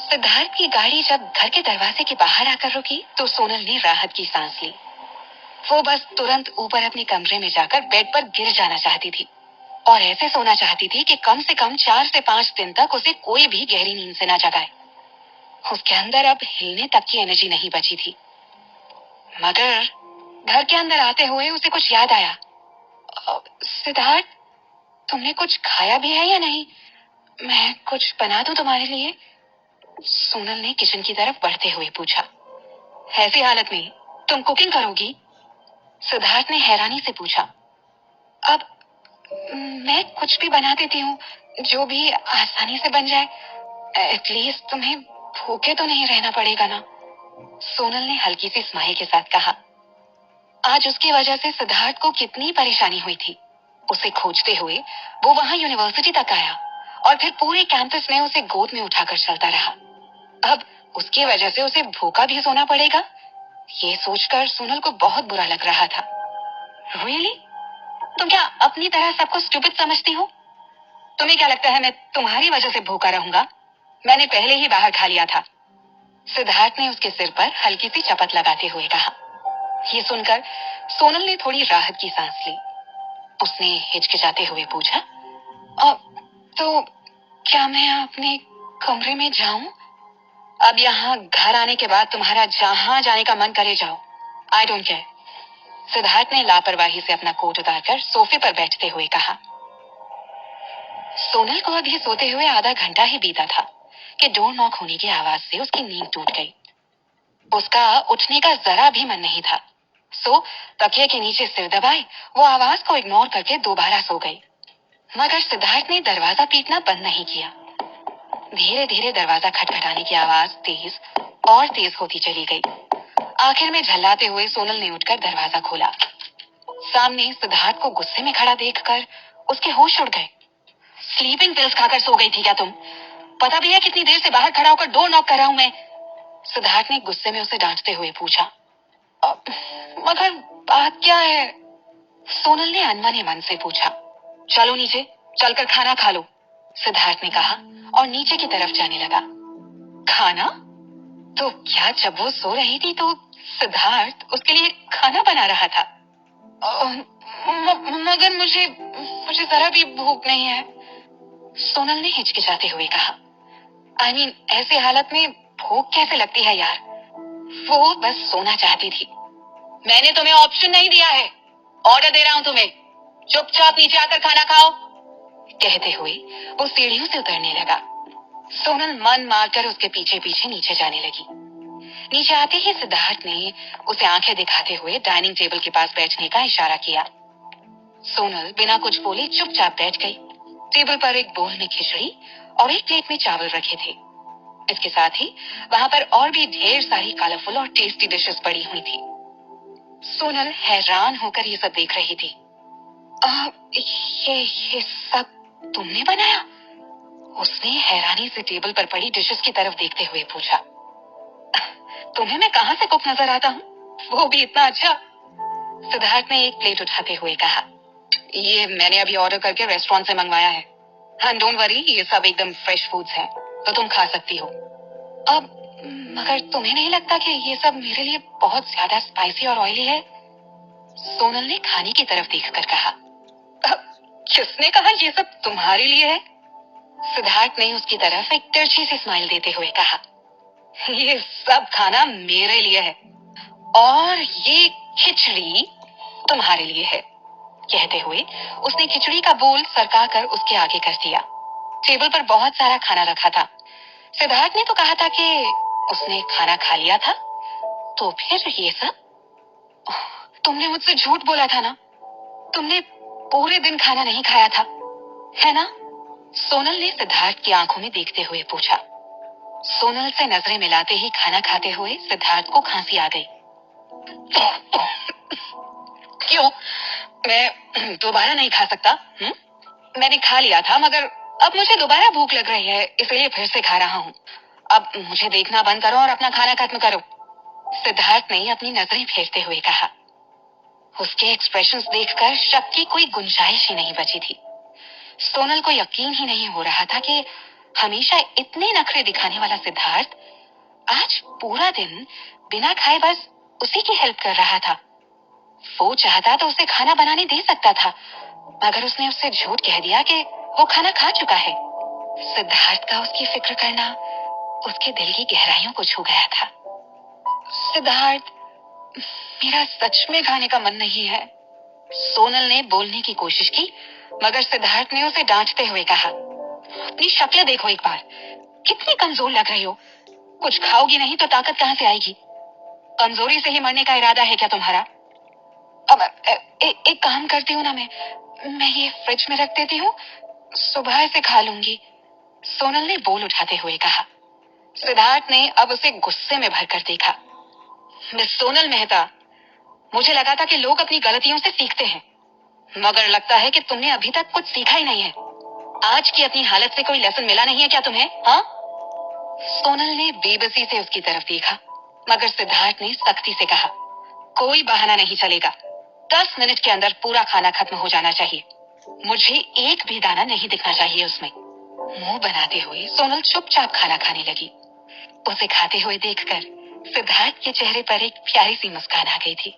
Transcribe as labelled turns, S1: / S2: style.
S1: सिद्धार्थ की गाड़ी जब घर के दरवाजे के बाहर आकर रुकी तो सोनल ने राहत की सांस ली। वो बस तुरंत ऊपर अपने कमरे में जाकर बेड पर गिर जाना चाहती थी और ऐसे सोना चाहती थी कि कम से कम 4 से 5 दिन तक उसे कोई भी गहरी नींद से ना जगाए। उसके अंदर अब हिलने तक की एनर्जी नहीं बची थी। मगर घर के अंदर आते हुए उसे कुछ याद आया। सिद्धार्थ, तुमने कुछ खाया भी है या नहीं? मैं कुछ बना दूं तुम्हारे लिए? सोनल ने किचन की तरफ बढ़ते हुए पूछा। ऐसी हालत में तुम कुकिंग करोगी? सिद्धार्थ ने हैरानी से पूछा। अब मैं कुछ भी बना देती हूँ, जो भी आसानी से बन जाए। एटलीस्ट तुम्हें भूखे तो नहीं रहना पड़ेगा ना? सोनल ने हल्की सी स्माइल के साथ कहा। आज उसकी वजह से सिद्धार्थ को कितनी परेशानी हुई थी। उसे खोजते हुए वो वहां यूनिवर्सिटी तक आया और फिर पूरे कैंपस में उसे गोद में उठाकर चलता रहा। अब उसकी वजह से उसे भूखा भी सोना पड़ेगा। ये सोचकर सोनल को बहुत बुरा लग रहा था। रियली? तुम क्या अपनी तरह सबको स्टूपिड समझती हो? तुम्हें क्या लगता है मैं तुम्हारी वजह से भूखा रहूंगा? मैंने पहले ही बाहर खा लिया था। सिद्धार्थ ने उसके सिर पर हल्की सी चपत लगाते हुए कहा। ये सुनकर सोनल ने थोड़ी राहत की सांस ली। उसने हिचकिचाते हुए पूछा, तो क्या मैं अपने कमरे में जाऊं? अब यहाँ घर आने के बाद तुम्हारा जहां जाने का मन करे जाओ। I don't care. सिद्धार्थ ने लापरवाही से अपना कोट उतारकर सोफे पर बैठते हुए कहा। सोनल को अभी सोते हुए आधा घंटा ही बीता था कि डोर नॉक होने की आवाज से उसकी नींद टूट गई। उसका उठने का जरा भी मन नहीं था। सो तकिए के नीचे सिर दबाए वो आवाज को इग्नोर करके दोबारा सो गई। मगर सिद्धार्थ ने दरवाजा पीटना बंद नहीं किया। धीरे धीरे दरवाजा खटखटाने की आवाज तेज और तेज होती चली गई। आखिर में झल्लाते हुए सोनल ने उठकर दरवाजा खोला। सामने सिद्धार्थ को गुस्से में खड़ा देखकर उसके होश उड़ गए। स्लीपिंग पिल्स खाकर सो गई थी क्या तुम? पता भी है कितनी देर से बाहर खड़ा होकर डोर नॉक कर रहा हूं मैं? सिद्धार्थ ने गुस्से में उसे डांटते हुए पूछा। मगर बात क्या है? सोनल ने अनमने मन से पूछा। चलो नीचे चलकर खाना खा लो, सिद्धार्थ ने कहा और नीचे की तरफ जाने लगा। खाना? तो क्या जब वो सो रही थी तो सिद्धार्थ उसके लिए खाना बना रहा था? मगर मुझे मुझे जरा भी भूख नहीं है, सोनल ने हिचकिचाते हुए कहा। आई मीन ऐसी हालत में भूख कैसे लगती है यार? वो बस सोना चाहती थी। मैंने तुम्हें ऑप्शन नहीं दिया है, ऑर्डर दे रहा हूं तुम्हें। चुपचाप नीचे आकर खाना खाओ, कहते हुए वो सीढ़ियों से उतरने लगा। सोनल मन मारकर उसके पीछे पीछे नीचे जाने लगी। नीचे आते ही सिद्धार्थ ने उसे आंखें दिखाते हुए डाइनिंग टेबल के पास बैठने का इशारा किया। सोनल बिना कुछ बोले चुपचाप बैठ गई। टेबल पर एक बोल में खिचड़ी और एक प्लेट में चावल रखे थे। इसके साथ ही वहां पर और भी ढेर सारी कलरफुल और टेस्टी डिशेस पड़ी हुई थी। सोनल हैरान होकर ये सब देख रही थी। ये सब तुमने बनाया? उसने हैरानी से टेबल पर पड़ी डिशेस की तरफ देखते हुए पूछा। तुम्हें मैं कहां से कुक नजर आता हूँ, वो भी इतना अच्छा? सिद्धार्थ ने एक प्लेट उठाते हुए कहा। ये मैंने अभी ऑर्डर करके रेस्टोरेंट से मंगवाया है। हाँ डोंट वरी, ये सब एकदम फ्रेश फूड्स हैं, तो तुम खा सकती हो। अब मगर तुम्हें नहीं लगता कि ये सब मेरे लिए बहुत ज्यादा स्पाइसी और ऑयली है? सोनल ने खाने की तरफ देखकर कहा। किसने कहा ये सब तुम्हारे लिए है? सिद्धार्थ ने उसकी तरफ एक तिरछी सी स्माइल देते हुए कहा। ये सब खाना मेरे लिए है और ये खिचड़ी तुम्हारे लिए है, कहते हुए उसने खिचड़ी का बोल सरका कर उसके आगे कर दिया। टेबल पर बहुत सारा खाना रखा था। सिद्धार्थ ने तो कहा था कि उसने खाना खा लिया था, तो फिर ये सब? तुमने मुझसे झूठ बोला था ना? तुमने पूरे दिन खाना नहीं खाया था, है ना? सोनल ने सिद्धार्थ की आंखों में देखते हुए पूछा। सोनल से नजरें मिलाते ही खाना खाते हुए सिद्धार्थ को खांसी आ गई। क्यों? मैं दोबारा नहीं खा सकता? मैंने खा लिया था, मगर अब मुझे दोबारा भूख लग रही है, इसलिए फिर से खा रहा हूँ। अब मुझे देखना बंद करो और अपना खाना खत्म करो, सिद्धार्थ ने अपनी नजरें फेरते हुए कहा। उसके एक्सप्रेशंस देखकर शक की कोई गुंजाइश ही नहीं बची थी। सोनल को यकीन ही नहीं हो रहा था कि हमेशा इतने नखरे दिखाने वाला सिद्धार्थ आज पूरा दिन बिना खाए बस उसी की हेल्प कर रहा था। वो चाहता तो उसे खाना बनाने दे सकता था, मगर उसने उससे झूठ कह दिया कि वो खाना खा चुका है। सिद्धार्थ का उसकी फिक्र करना उसके दिल की गहराइयों को छू गया था। सिद्धार्थ, मेरा सच में खाने का मन नहीं है। सोनल ने बोलने की कोशिश की, मगर सिद्धार्थ ने उसे डांटते हुए कहा, अपनी शक्ल देखो एक बार, कितनी कमजोर लग रही हो। कुछ खाओगी नहीं तो ताकत कहां से आएगी? कमजोरी से ही मरने का इरादा है क्या तुम्हारा? अब एक काम करती हूँ ना, मैं ये फ्रिज में रख देती हूँ, सुबह से खा लूंगी, सोनल ने बोल उठाते हुए कहा। सिद्धार्थ ने अब उसे गुस्से में भरकर देखा। मिस सोनल मेहता, मुझे लगा था कि लोग अपनी गलतियों से सीखते हैं, मगर लगता है कि तुमने अभी तक कुछ सीखा ही नहीं है। आज की अपनी हालत से कोई लेसन मिला नहीं है क्या तुम्हें? हाँ? सोनल ने बेबसी से उसकी तरफ देखा, मगर सिद्धार्थ ने सख्ती से कहा, कोई बहाना नहीं चलेगा। 10 मिनट के अंदर पूरा खाना खत्म हो जाना चाहिए। मुझे एक भी दाना नहीं दिखना चाहिए उसमें। मुंह बनाते हुए सोनल चुपचाप खाना खाने लगी। उसे खाते हुए देखकर सिद्धार्थ के चेहरे पर एक प्यारी सी मुस्कान आ गई थी।